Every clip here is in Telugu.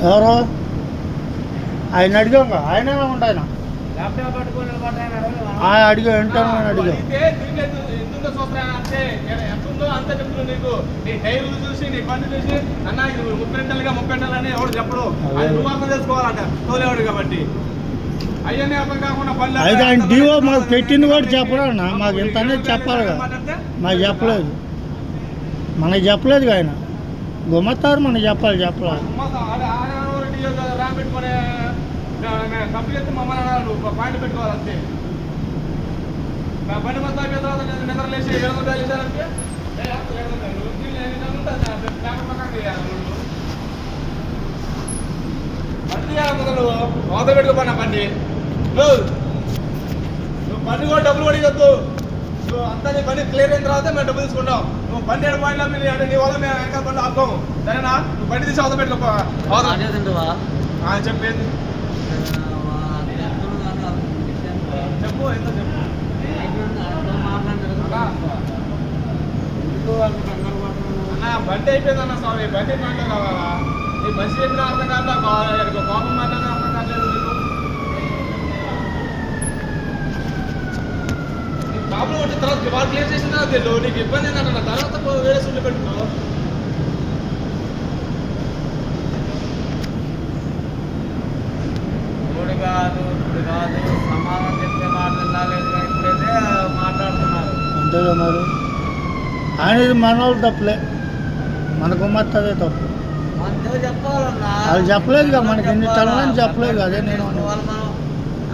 ఎవరు ఆయన అడిగాం ఆయన ఉంటాయన అడిగా వింటాను అని అడిగా చూసి నీ బండి చూసి అన్న 30 గంటలని ఎవడు చెప్పడు నువ్వు అర్థం చేసుకోవాలంట తోలేవాడు కాబట్టి అయ్యనే అర్థం కాకుండా అయితే ఆయన డివో మాకు పెట్టింది కూడా చెప్పరా మాకు ఇంత అనేది చెప్పాలి కదా మాకు చెప్పలేదు మనకి చెప్పలేదు ఆయన గుమ్మత్తారు మనకి చెప్పలేదు ర్యాంప్ పెట్టుకునే కంప్లీట్ మమ్మల్ని అన్నారు పాయింట్ పెట్టుకోవాలంతే బండి మొత్తం అయిపోయిన తర్వాత నిద్ర లేచి 700 వేసారంటే బండి నువ్వు మోత పెట్టుకోపన్నా బండి నువ్వు బండి కూడా డబ్బులు కూడా ఇవ్వద్దు నువ్వు అంతా నీ బండి క్లియర్ అయిన తర్వాత మేము డబ్బులు తీసుకుంటాం నువ్వు బండి ఎడ పాయింట్లో మీరు అంటే నీ వల్ల మేము వెనకాల బండి ఆపుకోము సరేనా నువ్వు బండి తీసి అవత పెట్టుకో చెప్పేది చెప్పు ఎంత చెప్పు అన్న బండి అయిపోయింది అన్న స్వామి బండి మాటలు కావాలా నీ బస్సు చెప్పిన అర్థం కావట్లా కోపం మాట్లాడిన అర్థం కావట్లేదు నీకు ప్రాబ్లం వచ్చిన తర్వాత వాళ్ళు క్లియర్ చేసిన తర్వాత తెలియదు నీకు ఇబ్బంది ఏంటంటే తర్వాత వేరే సుళ్ళు పెట్టుకో ఇప్పుడు కాదు సమాధానం చెప్తే మాట్లాడలేదు ఇప్పుడైతే మాట్లాడుతున్నారు అంతేగా మరి ఆయన మన వాళ్ళు తప్పులే మన గుమ్మత్తదే తప్పు వాళ్ళు చెప్పలేదు కదా మనకి ఎన్ని తలని చెప్పలేదు అదే నేను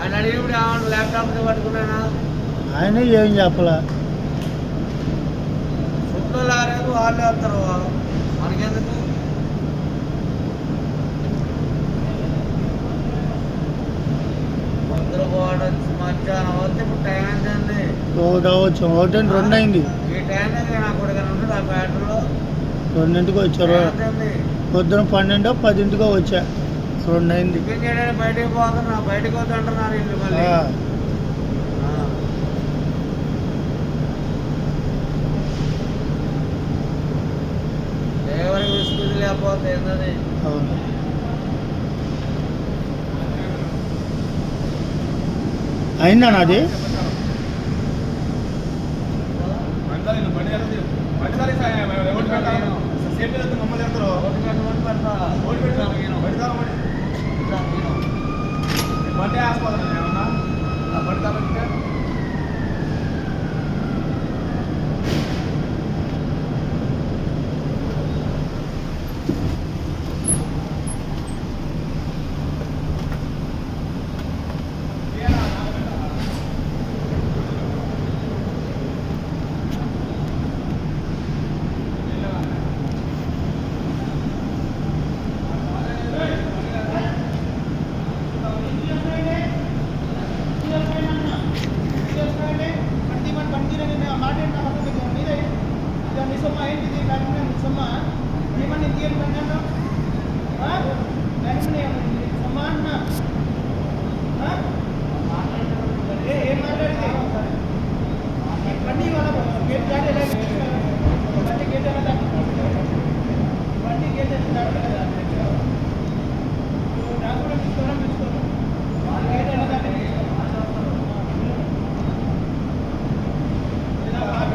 ఆయన అడిగినప్పుడు ల్యాప్టాప్ పట్టుకున్నానా ఆయన ఏం చెప్పలే ఫుడ్లో లారేది వాళ్ళే వస్తారు మనకెందుకు మధ్యాహ్నం వస్తే ఇప్పుడు టైం ఏంటండి ఒకటి 2 అయింది ఈ టైం దగ్గర నాకు కూడా ఉంటుంది ఆ బ్యాటరీలో 2ంటికి వచ్చారు పొద్దున 12 10ంటికో వచ్చా 2 అయింది బయటకు పోతున్నా బయటకు వద్దంటున్నారు ఇల్లు మళ్ళీ ఎవరికి విసుగుది లేకపోతే ఏంటది అవును అయిందా నాది బండి ఆస్పత్రి ఏమన్నా బండి కాబట్టి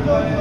Glory